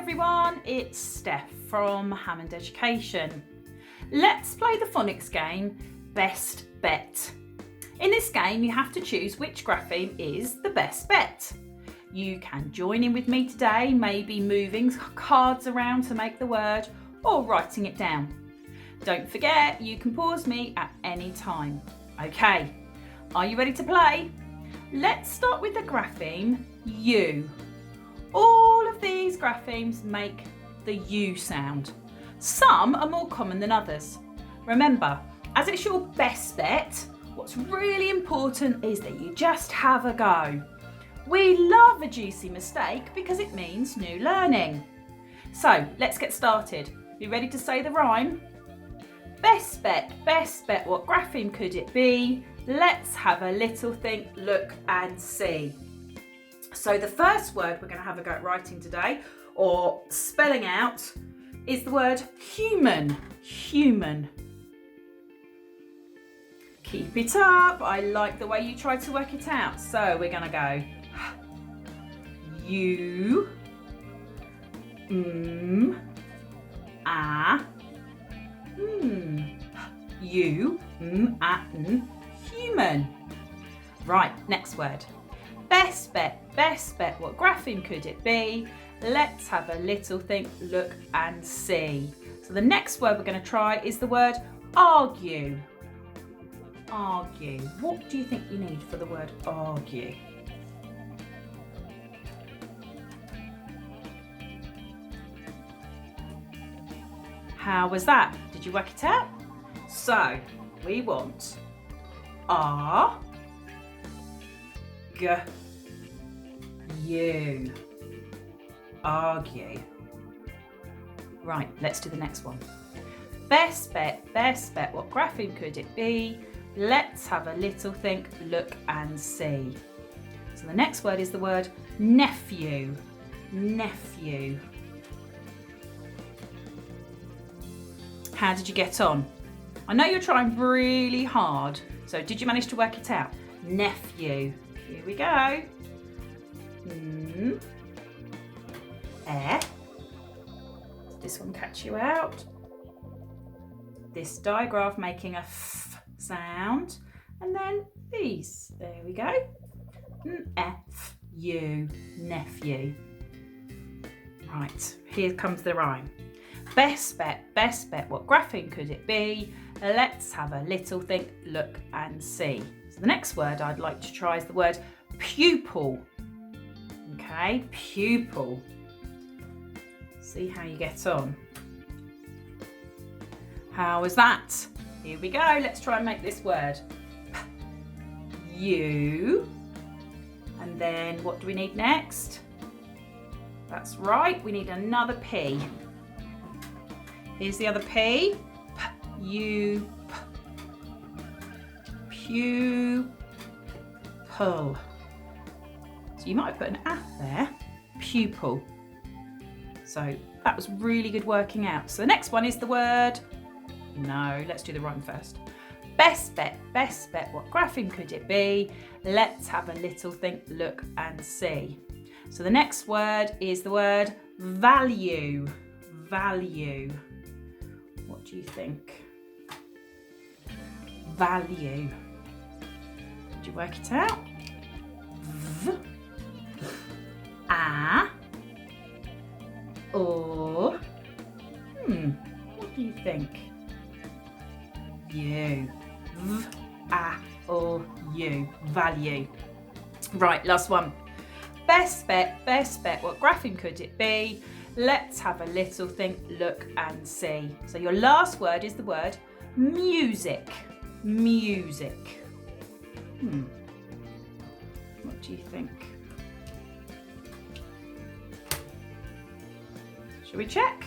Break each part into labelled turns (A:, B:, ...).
A: everyone, it's Steph from Hammond Education. Let's play the phonics game, Best Bet. In this game, you have to choose which grapheme is the best bet. You can join in with me today, maybe moving cards around to make the word or writing it down. Don't forget, you can pause me at any time. Okay, are you ready to play? Let's start with the grapheme U. All of these graphemes make the U sound. Some are more common than others. Remember, as it's your best bet, what's really important is that you just have a go. We love a juicy mistake because it means new learning. So let's get started. You ready to say the rhyme? Best bet, what grapheme could it be? Let's have a little think, look and see. So the first word we're going to have a go at writing today, or spelling out, is the word human. Human. Keep it up. I like the way you try to work it out. So we're going to go U, A, U, A, human. Right, next word. Best bet, what grapheme could it be? Let's have a little think, look and see. So the next word we're going to try is the word argue. Argue. What do you think you need for the word argue? How was that? Did you work it out? So we want you. Argue. Right, let's do the next one. Best bet, what grapheme could it be? Let's have a little think, look and see. So the next word is the word nephew. Nephew. How did you get on? I know you're trying really hard, so did you manage to work it out? Nephew. Here we go. This one catch you out. This digraph making a f sound, and then these. There we go. F U, nephew. Right, here comes the rhyme. Best bet, what grapheme could it be? Let's have a little think, look and see. So the next word I'd like to try is the word pupil. Okay, pupil. See how you get on. How was that? Here we go. Let's try and make this word. U. And then what do we need next? That's right, we need another P. Here's the other P. U. Pupil. So you might have put an A there. Pupil. So that was really good working out. So the next one is the word. No, let's do the rhyme first. Best bet, what grapheme could it be? Let's have a little think, look and see. So the next word is the word value. Value. What do you think? Value. Did you work it out? V. A. Or. What do you think? You. V, A, or you. Value. Right, last one. Best bet, what grapheme could it be? Let's have a little think, look and see. So your last word is the word music. Music. What do you think? Shall we check?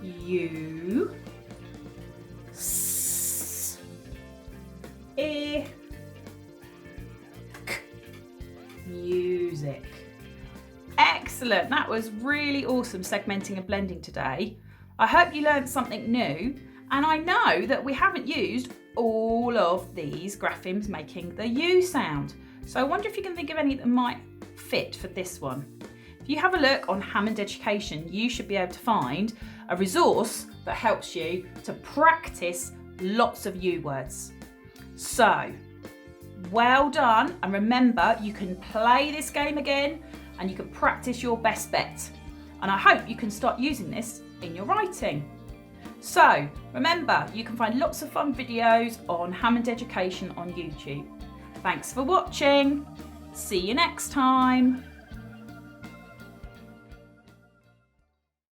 A: You. S. I. K. Music. Excellent. That was really awesome segmenting and blending today. I hope you learned something new, and I know that we haven't used all of these graphemes making the U sound. So I wonder if you can think of any that might fit for this one. If you have a look on Hammond Education, you should be able to find a resource that helps you to practice lots of U words. So, well done, and remember you can play this game again and you can practice your best bet. And I hope you can start using this in your writing. So, remember you can find lots of fun videos on Hammond Education on YouTube. Thanks for watching. See you next time.